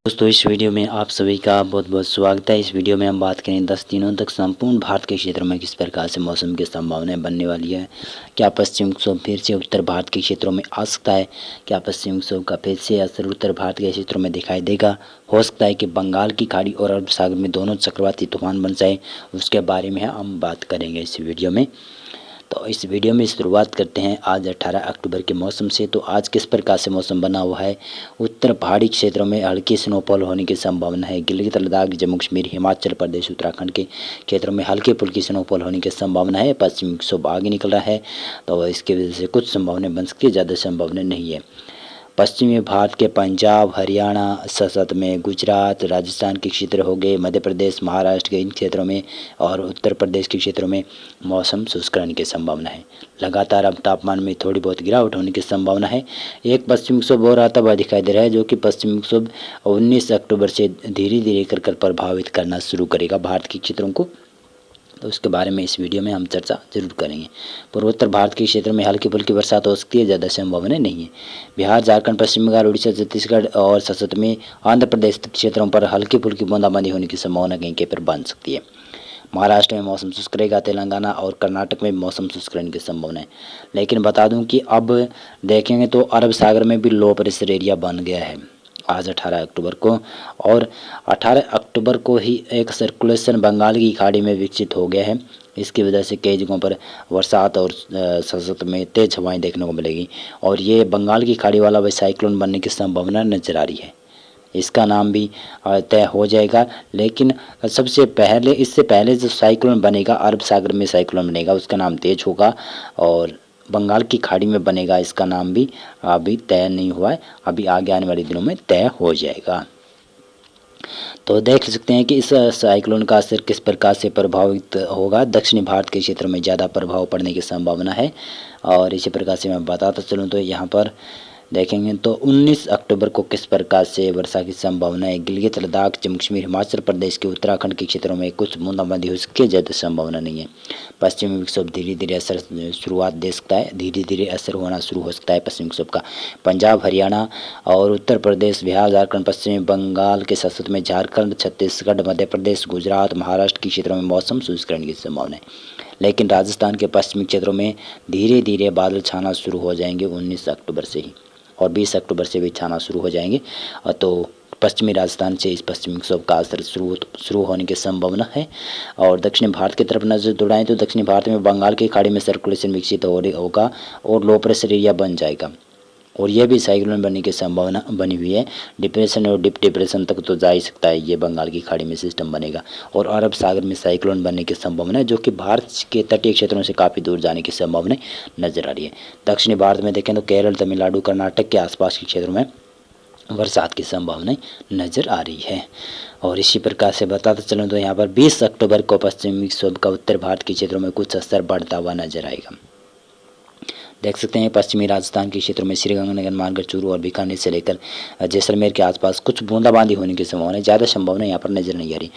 दोस्तों इस वीडियो में आप सभी का बहुत बहुत स्वागत है। इस वीडियो में हम बात करें 10 दिनों तक संपूर्ण भारत के क्षेत्रों में किस प्रकार से मौसम की संभावनाएं बनने वाली है। क्या पश्चिम विक्षोभ फिर से उत्तर भारत के क्षेत्रों में आ सकता है? क्या पश्चिम विक्षोभ का फिर से असर उत्तर भारत के क्षेत्रों में दिखाई देगा? हो सकता है कि बंगाल की खाड़ी और अरब सागर में दोनों चक्रवाती तूफान बन जाए। उसके बारे में हम बात करेंगे इस वीडियो में। तो इस वीडियो में शुरुआत करते हैं आज 18 अक्टूबर के मौसम से। तो आज किस प्रकार से मौसम बना हुआ है। उत्तर पहाड़ी क्षेत्रों में हल्की स्नोफॉल होने की संभावना है। गिलगित लद्दाख जम्मू कश्मीर हिमाचल प्रदेश उत्तराखंड के क्षेत्रों में हल्की फुल्की स्नोफॉल होने की संभावना है। पश्चिमी विक्षोभ आगे निकल रहा है तो इसकी वजह से कुछ संभावनाएं बन सकती है, ज़्यादा संभावना नहीं है। पश्चिमी भारत के पंजाब हरियाणा सतत में गुजरात राजस्थान के क्षेत्र हो गए, मध्य प्रदेश महाराष्ट्र के इन क्षेत्रों में और उत्तर प्रदेश के क्षेत्रों में मौसम शुष्क रहने की संभावना है। लगातार अब तापमान में थोड़ी बहुत गिरावट होने की संभावना है। एक पश्चिमी विक्षोभ और आता हुआ दिखाई दे रहा है, जो कि पश्चिमी विक्षोभ 19 अक्टूबर से धीरे धीरे कर प्रभावित करना शुरू करेगा भारत के क्षेत्रों को। तो उसके बारे में इस वीडियो में हम चर्चा जरूर करेंगे। पूर्वोत्तर भारत के क्षेत्र में हल्की फुल्की बरसात हो सकती है, ज़्यादा संभावना नहीं है। बिहार झारखंड पश्चिम बंगाल उड़ीसा छत्तीसगढ़ और सतत में आंध्र प्रदेश क्षेत्रों पर हल्की फुल्की बूंदाबांदी होने की संभावना कहीं कहीं पर बन सकती है। महाराष्ट्र में मौसम शुष्क रहेगा, तेलंगाना और कर्नाटक में मौसम शुष्क रहने की संभावना है। लेकिन बता दूं कि अब देखेंगे तो अरब सागर में भी लो प्रेशर एरिया बन गया है आज 18 अक्टूबर को, और 18 अक्टूबर को ही एक सर्कुलेशन बंगाल की खाड़ी में विकसित हो गया है। इसकी वजह से कई जगहों पर बरसात और सतत में तेज हवाएं देखने को मिलेगी और ये बंगाल की खाड़ी वाला वही साइक्लोन बनने की संभावना नजर आ रही है। इसका नाम भी तय हो जाएगा, लेकिन सबसे पहले इससे पहले जो साइक्लोन बनेगा अरब सागर में साइक्लोन बनेगा, उसका नाम तेज होगा और बंगाल की खाड़ी में बनेगा, इसका नाम भी अभी तय नहीं हुआ है, अभी आगे आने वाले दिनों में तय हो जाएगा। तो देख सकते हैं कि इस साइक्लोन का असर किस प्रकार से प्रभावित होगा। दक्षिणी भारत के क्षेत्र में ज़्यादा प्रभाव पड़ने की संभावना है और इसी प्रकार से मैं बताता चलूँ तो यहाँ पर देखेंगे तो 19 अक्टूबर को किस प्रकार से वर्षा की संभावना है। गिलगित लद्दाख जम्मू कश्मीर हिमाचल प्रदेश के उत्तराखंड के क्षेत्रों में कुछ बूंदाबांदी हो सकती है, ज़्यादा संभावना नहीं है। पश्चिमी विक्षोभ धीरे धीरे असर शुरुआत दे सकता है, धीरे धीरे असर होना शुरू हो सकता है पश्चिमी विक्षोभ का। पंजाब हरियाणा और उत्तर प्रदेश बिहार झारखंड पश्चिमी बंगाल के साथ में झारखंड छत्तीसगढ़ मध्य प्रदेश गुजरात महाराष्ट्र के क्षेत्रों में मौसम शुष्क रहने की संभावना है। लेकिन राजस्थान के पश्चिमी क्षेत्रों में धीरे धीरे बादल छाना शुरू हो जाएंगे 19 अक्टूबर से ही, और 20 अक्टूबर से भी छाना शुरू हो जाएंगे। तो पश्चिमी राजस्थान से इस पश्चिमी विक्षोभ का असर शुरू होने की संभावना है। और दक्षिणी भारत की तरफ नजर दौड़ाएं तो दक्षिणी भारत में बंगाल की खाड़ी में सर्कुलेशन विकसित होगा और लो प्रेशर एरिया बन जाएगा और यह भी साइक्लोन बनने की संभावना बनी हुई है। डिप्रेशन और डिप डिप्रेशन तक तो जा ही सकता है, ये बंगाल की खाड़ी में सिस्टम बनेगा और अरब सागर में साइक्लोन बनने की संभावना है, जो कि भारत के तटीय क्षेत्रों से काफ़ी दूर जाने की संभावना नजर आ रही है। दक्षिणी भारत में देखें तो केरल तमिलनाडु कर्नाटक के आसपास के क्षेत्रों में बरसात की संभावना नजर आ रही है। और इसी प्रकार से बताते चलूँ तो यहाँ पर 20 अक्टूबर को पश्चिमी विक्षोभ का उत्तर भारत के क्षेत्रों में कुछ असर बढ़ता हुआ नजर आएगा। देख सकते हैं पश्चिमी राजस्थान के क्षेत्रों में श्रीगंगानगर मानगढ़ चूरू और बीकानेर से लेकर जैसलमेर के आसपास कुछ बूंदाबांदी होने की संभावना है, ज़्यादा संभावना यहाँ पर नजर नहीं आ रही।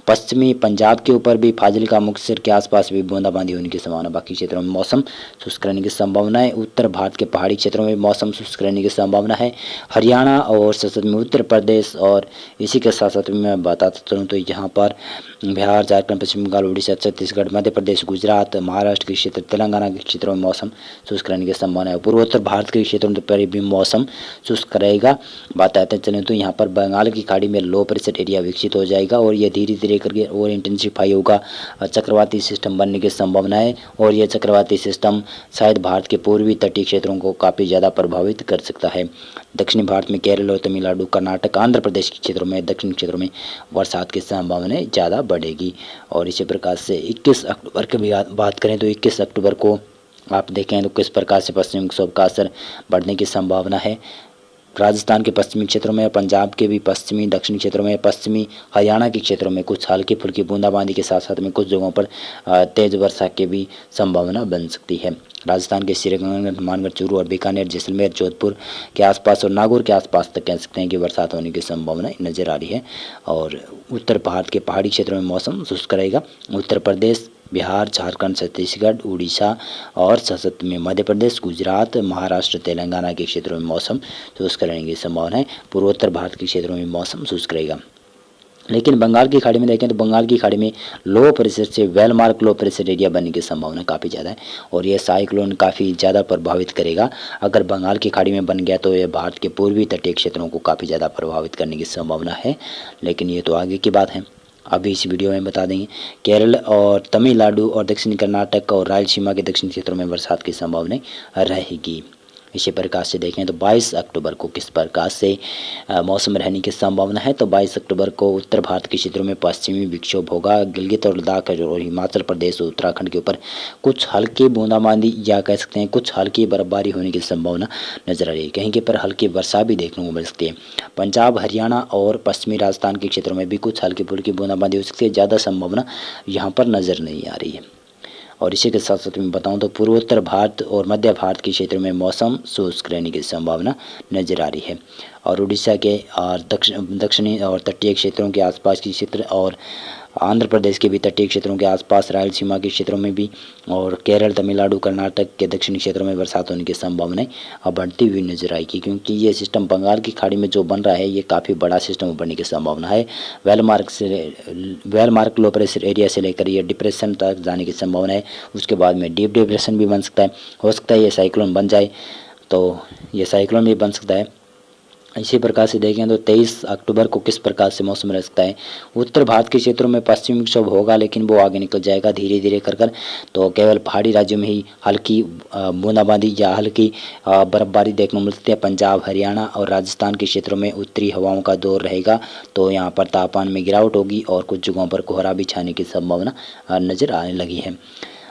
पश्चिमी पंजाब के ऊपर भी फाजिलका मुक्तसर के आसपास भी बूंदाबांदी होने की संभावना, बाकी क्षेत्रों में मौसम शुष्क रहने की संभावना है। उत्तर भारत के पहाड़ी क्षेत्रों में मौसम शुष्क रहने की संभावना है। हरियाणा और साथ में उत्तर प्रदेश और इसी के साथ साथ मैं बताता चलूँ तो यहाँ पर बिहार झारखंड पश्चिम बंगाल उड़ीसा छत्तीसगढ़ मध्य प्रदेश गुजरात महाराष्ट्र के क्षेत्र तेलंगाना के क्षेत्रों में मौसम शुष्क रहने की संभावना है। पूर्वोत्तर भारत के क्षेत्रों पर भी मौसम शुष्क रहेगा। बताते चलें तो यहाँ पर बंगाल की खाड़ी में लो प्रेशर एरिया विकसित हो जाएगा और यह धीरे धीरे करके और इंटेंसिफाई होगा, चक्रवाती सिस्टम बनने की संभावना है और यह चक्रवाती सिस्टम शायद भारत के पूर्वी तटीय क्षेत्रों को काफ़ी ज़्यादा प्रभावित कर सकता है। दक्षिणी भारत में केरल और तमिलनाडु कर्नाटक आंध्र प्रदेश के क्षेत्रों में दक्षिण क्षेत्रों में बरसात की संभावना ज़्यादा बढ़ेगी। और इसी प्रकार से 21 अक्टूबर की बात करें तो 21 अक्टूबर को आप देखें तो किस प्रकार से पश्चिमी विक्षोभ का असर बढ़ने की संभावना है। राजस्थान के पश्चिमी क्षेत्रों में, पंजाब के भी पश्चिमी दक्षिणी क्षेत्रों में, पश्चिमी हरियाणा के क्षेत्रों में कुछ हल्की फुल्की बूंदाबांदी के साथ साथ में कुछ जगहों पर तेज वर्षा की भी संभावना बन सकती है। राजस्थान के श्रीगंगानगर मानगढ़ चूरू और बीकानेर जैसलमेर जोधपुर के आसपास और नागौर के आसपास तक कह सकते हैं कि बरसात होने की संभावना नजर आ रही है। और उत्तर भारत के पहाड़ी क्षेत्रों में मौसम शुष्क रहेगा। उत्तर प्रदेश बिहार, झारखंड, छत्तीसगढ़, उड़ीसा और संसद में मध्य प्रदेश, गुजरात, महाराष्ट्र, तेलंगाना के क्षेत्रों में मौसम शुष्क रहने की संभावना है। पूर्वोत्तर भारत के क्षेत्रों में मौसम शुष्क रहेगा। लेकिन बंगाल की खाड़ी में देखें तो बंगाल की खाड़ी में लो प्रेशर से well mark low pressure area बनने की संभावना काफ़ी ज़्यादा है और यह साइक्लोन काफ़ी ज़्यादा प्रभावित करेगा। अगर बंगाल की खाड़ी में बन गया तो यह भारत के पूर्वी तटीय क्षेत्रों को काफ़ी ज़्यादा प्रभावित करने की संभावना है, लेकिन ये तो आगे की बात है। अभी इस वीडियो में बता देंगे केरल और तमिलनाडु और दक्षिणी कर्नाटक और रायलसीमा के दक्षिणी क्षेत्रों में बरसात की संभावना रहेगी। इसी प्रकार से देखें तो 22 अक्टूबर को किस प्रकार से मौसम रहने की संभावना है। तो 22 अक्टूबर को उत्तर भारत के क्षेत्रों में पश्चिमी विक्षोभ होगा। गिलगित और लद्दाख और हिमाचल प्रदेश और उत्तराखंड के ऊपर कुछ हल्की बूंदाबांदी या कह सकते हैं कुछ हल्की बर्फबारी होने की संभावना नजर आ रही है। कहीं के पर हल्की वर्षा भी देखने को मिल सकती है। पंजाब, हरियाणा और पश्चिमी राजस्थान के क्षेत्रों में भी कुछ हल्की फुल्की बूंदाबांदी हो सकती है। ज़्यादा संभावना यहाँ पर नजर नहीं आ रही है। और इसी के साथ साथ मैं बताऊं तो पूर्वोत्तर भारत और मध्य भारत के क्षेत्र में मौसम शुष्क रहने की संभावना नजर आ रही है। और उड़ीसा के और दक्षिणी और तटीय क्षेत्रों के आसपास के क्षेत्र और आंध्र प्रदेश के भी तटीय क्षेत्रों के आसपास, रायलसीमा के क्षेत्रों में भी और केरल, तमिलनाडु, कर्नाटक के दक्षिणी क्षेत्रों में बरसात होने की संभावनाएं अब बढ़ती हुई नजर आएगी, क्योंकि ये सिस्टम बंगाल की खाड़ी में जो बन रहा है ये काफ़ी बड़ा सिस्टम बनने की संभावना है। Well mark low pressure area से लेकर ये डिप्रेशन तक जाने की संभावना है। उसके बाद में डीप डिप्रेशन भी बन सकता है। हो सकता है ये साइक्लोन बन जाए, तो ये साइक्लोन भी बन सकता है। इसी प्रकार से देखें तो 23 अक्टूबर को किस प्रकार से मौसम रह सकता है। उत्तर भारत के क्षेत्रों में पश्चिमी विक्षोभ होगा, लेकिन वो आगे निकल जाएगा धीरे धीरे कर तो केवल पहाड़ी राज्यों में ही हल्की बूंदाबांदी या हल्की बर्फबारी देखने को मिल सकती है। पंजाब, हरियाणा और राजस्थान के क्षेत्रों में उत्तरी हवाओं का दौर रहेगा, तो यहाँ पर तापमान में गिरावट होगी और कुछ जगहों पर कोहरा भी छाने की संभावना नजर आने लगी है।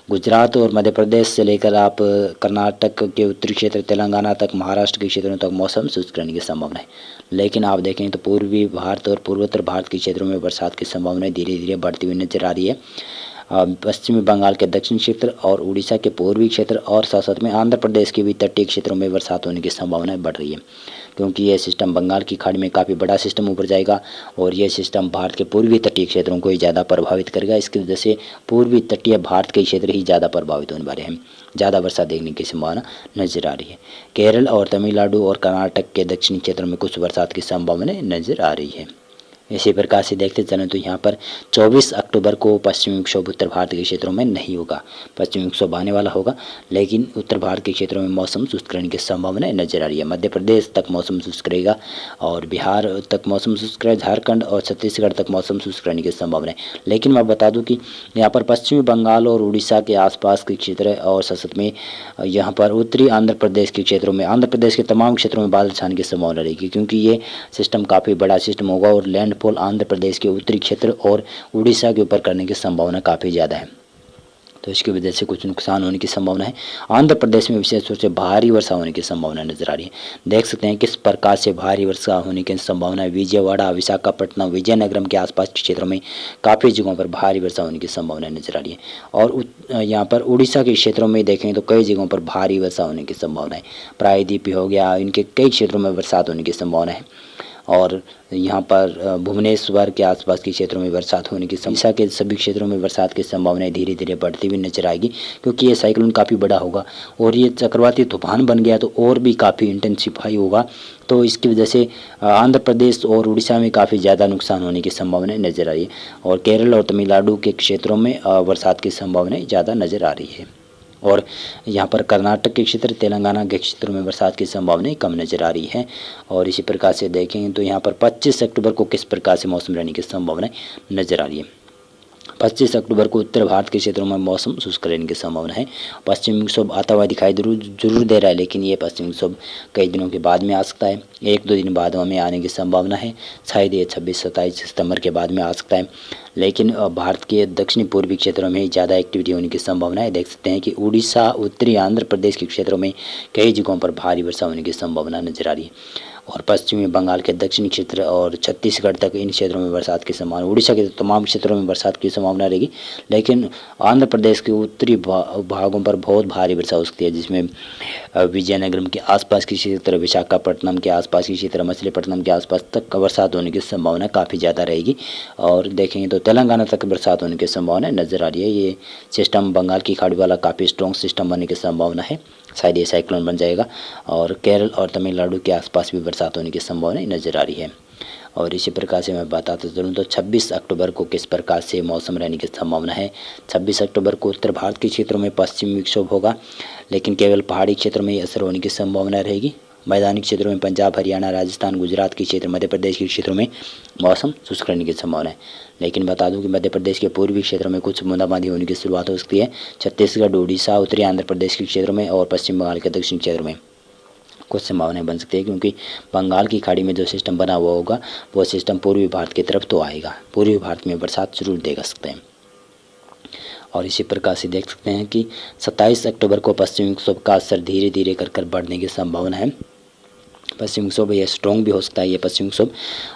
गुजरात और मध्य प्रदेश से लेकर आप कर्नाटक के उत्तरी क्षेत्र, तेलंगाना तक, महाराष्ट्र के क्षेत्रों तक मौसम शुष्क रहने की संभावना है। लेकिन आप देखें तो पूर्वी भारत और पूर्वोत्तर भारत के क्षेत्रों में बरसात की संभावना धीरे धीरे बढ़ती हुई नजर आ रही है। पश्चिमी बंगाल के दक्षिण क्षेत्र और उड़ीसा के पूर्वी क्षेत्र और साथ साथ में आंध्र प्रदेश के भी तटीय क्षेत्रों में बरसात होने की संभावनाएं बढ़ रही है, क्योंकि यह सिस्टम बंगाल की खाड़ी में काफ़ी बड़ा सिस्टम ऊपर जाएगा और यह सिस्टम भारत के पूर्वी तटीय क्षेत्रों को ही ज़्यादा प्रभावित करेगा। इसकी वजह से पूर्वी तटीय भारत के क्षेत्र ही ज़्यादा प्रभावित होने वाले हैं। ज़्यादा वर्षा देखने की संभावना नजर आ रही है। केरल और तमिलनाडु और कर्नाटक के दक्षिणी क्षेत्रों में कुछ बरसात की संभावना नजर आ रही है। इसी प्रकार से देखते चलें तो यहाँ पर 24 अक्टूबर को पश्चिमी विक्षोभ उत्तर भारत के क्षेत्रों में नहीं होगा। पश्चिमी विक्षोभ आने वाला होगा, लेकिन उत्तर भारत के क्षेत्रों में मौसम शुष्क रहने की संभावना नजर आ रही है। मध्य प्रदेश तक मौसम शुष्क रहेगा और बिहार तक मौसम शुष्क रहेगा, झारखंड और छत्तीसगढ़ तक मौसम शुष्क रहने की संभावना है। लेकिन मैं बता दूँ कि यहाँ पर पश्चिमी बंगाल और उड़ीसा के आसपास के क्षेत्र और साथ में यहाँ पर उत्तरी आंध्र प्रदेश के क्षेत्रों में, आंध्र प्रदेश के तमाम क्षेत्रों में बादल छाने की संभावना रहेगी, क्योंकि ये सिस्टम काफ़ी बड़ा सिस्टम होगा और लैंडफॉल आंध्र प्रदेश के उत्तरी क्षेत्र और उड़ीसा के ऊपर करने की संभावना काफ़ी ज़्यादा है। तो इसकी वजह से कुछ नुकसान होने की संभावना है। आंध्र प्रदेश में विशेष रूप से भारी वर्षा होने की संभावना नजर आ रही है। देख सकते हैं किस प्रकार से भारी वर्षा होने की संभावना है। विजयवाड़ा, विशाखापट्टनम, विजयनगरम के आसपास के क्षेत्रों में काफ़ी जगहों पर भारी वर्षा होने की संभावना नजर आ रही है। और यहाँ पर उड़ीसा के क्षेत्रों में देखें तो कई जगहों पर भारी वर्षा होने की संभावना है। प्रायद्वीप हो गया, इनके कई क्षेत्रों में बरसात होने की संभावना है। और यहाँ पर भुवनेश्वर के आसपास के क्षेत्रों में बरसात होने की संभावना, के सभी क्षेत्रों में बरसात की संभावनाएं धीरे धीरे बढ़ती हुई नजर आएगी, क्योंकि ये साइक्लोन काफ़ी बड़ा होगा और ये चक्रवाती तूफान बन गया तो और भी काफ़ी इंटेंसिफाई होगा। तो इसकी वजह से आंध्र प्रदेश और उड़ीसा में काफ़ी ज़्यादा नुकसान होने की संभावनाएं नजर आ रही है और केरल और तमिलनाडु के क्षेत्रों में बरसात की संभावनाएं ज़्यादा नजर आ रही है। और यहाँ पर कर्नाटक के क्षेत्र, तेलंगाना के क्षेत्रों में बरसात की संभावनाएं कम नजर आ रही है। और इसी प्रकार से देखें तो यहाँ पर 25 अक्टूबर को किस प्रकार से मौसम रहने की संभावनाएं नजर आ रही है। 25 अक्टूबर को उत्तर भारत के क्षेत्रों में मौसम शुष्क रहने की संभावना है। पश्चिमी विक्षोभ आता हुआ दिखाई जरूर दे रहा है, लेकिन ये पश्चिमी विक्षोभ कई दिनों के बाद में आ सकता है। 1-2 दिन बाद हमें आने की संभावना है। शायद ये 26-27 सितंबर के बाद में आ सकता है। लेकिन भारत के दक्षिणी पूर्वी क्षेत्रों में ज़्यादा एक्टिविटी होने की संभावना है। देख सकते हैं कि उड़ीसा, उत्तरी आंध्र प्रदेश के क्षेत्रों में कई जगहों पर भारी वर्षा होने की संभावना नजर आ रही है। और पश्चिमी बंगाल के दक्षिणी क्षेत्र और छत्तीसगढ़ तक इन क्षेत्रों में बरसात की संभावना, उड़ीसा के तमाम क्षेत्रों में बरसात की संभावना रहेगी। लेकिन आंध्र प्रदेश के उत्तरी भागों पर बहुत भारी वर्षा हो सकती है, जिसमें विजयनगरम के आसपास के क्षेत्र, विशाखापट्टनम के आसपास के क्षेत्र, मछलीपट्टनम के आसपास तक बरसात होने की संभावना काफ़ी ज़्यादा रहेगी। और देखेंगे तो तेलंगाना तक बरसात होने की संभावना नज़र आ रही है। ये सिस्टम बंगाल की खाड़ी वाला काफ़ी स्ट्रॉन्ग सिस्टम बनने की संभावना है, शायद ये साइक्लोन बन जाएगा। और केरल और तमिलनाडु के आसपास भी बरसात होने की संभावना नज़र आ रही है। और इसी प्रकार से मैं बताता चलूँ तो 26 अक्टूबर को किस प्रकार से मौसम रहने की संभावना है। 26 अक्टूबर को उत्तर भारत के क्षेत्रों में पश्चिमी विक्षोभ होगा, लेकिन केवल पहाड़ी क्षेत्र में ही असर होने की संभावना रहेगी। मैदानी क्षेत्रों में पंजाब, हरियाणा, राजस्थान, गुजरात के क्षेत्र, मध्य प्रदेश के क्षेत्रों में मौसम शुष्क रहने की संभावना है। लेकिन बता दूं कि मध्य प्रदेश के पूर्वी क्षेत्रों में कुछ बूंदाबांदी होने की शुरुआत हो सकती है। छत्तीसगढ़, उड़ीसा, उत्तरी आंध्र प्रदेश के क्षेत्रों में और पश्चिम बंगाल के दक्षिणी क्षेत्र में कुछ संभावनाएं बन सकती है, क्योंकि बंगाल की खाड़ी में जो सिस्टम बना हुआ होगा वो सिस्टम पूर्वी भारत की तरफ तो आएगा, पूर्वी भारत में बरसात जरूर देगा सकते हैं। और इसी प्रकार से देख सकते हैं कि 27 अक्टूबर को पश्चिमी विक्षोभ का असर धीरे धीरे कर बढ़ने की संभावना है। पश्चिमी विक्षोभ ये स्ट्रॉन्ग भी हो सकता है ये पश्चिमी विक्षोभ,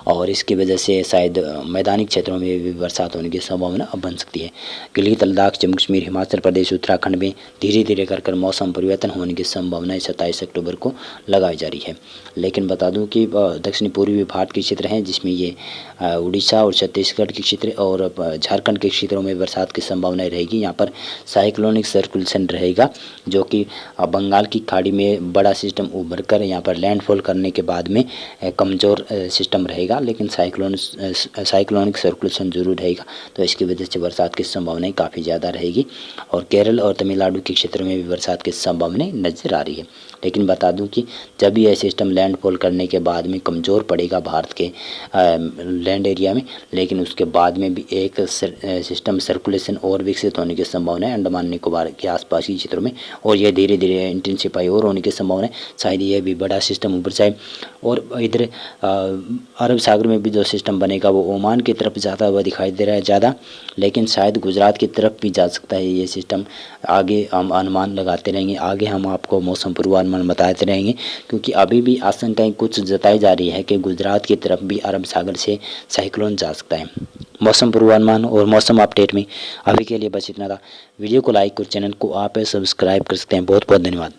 और इसकी वजह से शायद मैदानी क्षेत्रों में भी बरसात होने की संभावना अब बन सकती है। गिलगित, लद्दाख, जम्मू कश्मीर, हिमाचल प्रदेश, उत्तराखंड में धीरे धीरे कर मौसम परिवर्तन होने की संभावना 27 अक्टूबर को लगाई जा रही है। लेकिन बता दूं कि दक्षिणी पूर्वी भारत के क्षेत्र हैं जिसमें ये उड़ीसा और छत्तीसगढ़ के क्षेत्र और झारखंड के क्षेत्रों में बरसात की संभावना रहेगी। यहाँ पर साइक्लोनिक सर्कुलेशन रहेगा, जो कि बंगाल की खाड़ी में बड़ा सिस्टम उभर कर यहाँ पर लैंडफॉल करने के बाद में कमज़ोर सिस्टम रहेगा, लेकिन साइक्लोनिक सर्कुलेशन जरूर रहेगा। तो इसकी वजह से बरसात की संभावनाएं काफ़ी ज़्यादा रहेगी। और केरल और तमिलनाडु के क्षेत्र में भी बरसात की संभावनाएं नज़र आ रही है। लेकिन बता दूं कि जब यह सिस्टम लैंडफॉल करने के बाद में कमज़ोर पड़ेगा भारत के लैंड एरिया में, लेकिन उसके बाद में भी एक सिस्टम सर्कुलेशन और विकसित होने की संभावना है अंडमान निकोबार के आसपास के क्षेत्रों में, और यह धीरे धीरे इंटेंसिफाई और होने की संभावना है। शायद यह भी बड़ा सिस्टम ऊपर जाए, और इधर अरब सागर में भी जो सिस्टम बनेगा वो ओमान की तरफ जाता हुआ दिखाई दे रहा है ज़्यादा, लेकिन शायद गुजरात की तरफ भी जा सकता है ये सिस्टम। आगे हम अनुमान लगाते रहेंगे, आगे हम आपको मौसम पूर्वानुमान बताते रहेंगे, क्योंकि अभी भी आशंकाएं कुछ जताई जा रही है कि गुजरात की तरफ भी अरब सागर से साइक्लोन जा सकता है। मौसम पूर्वानुमान और मौसम अपडेट में अभी के लिए बस इतना था। वीडियो को लाइक और चैनल को आप सब्सक्राइब कर सकते हैं। बहुत बहुत धन्यवाद।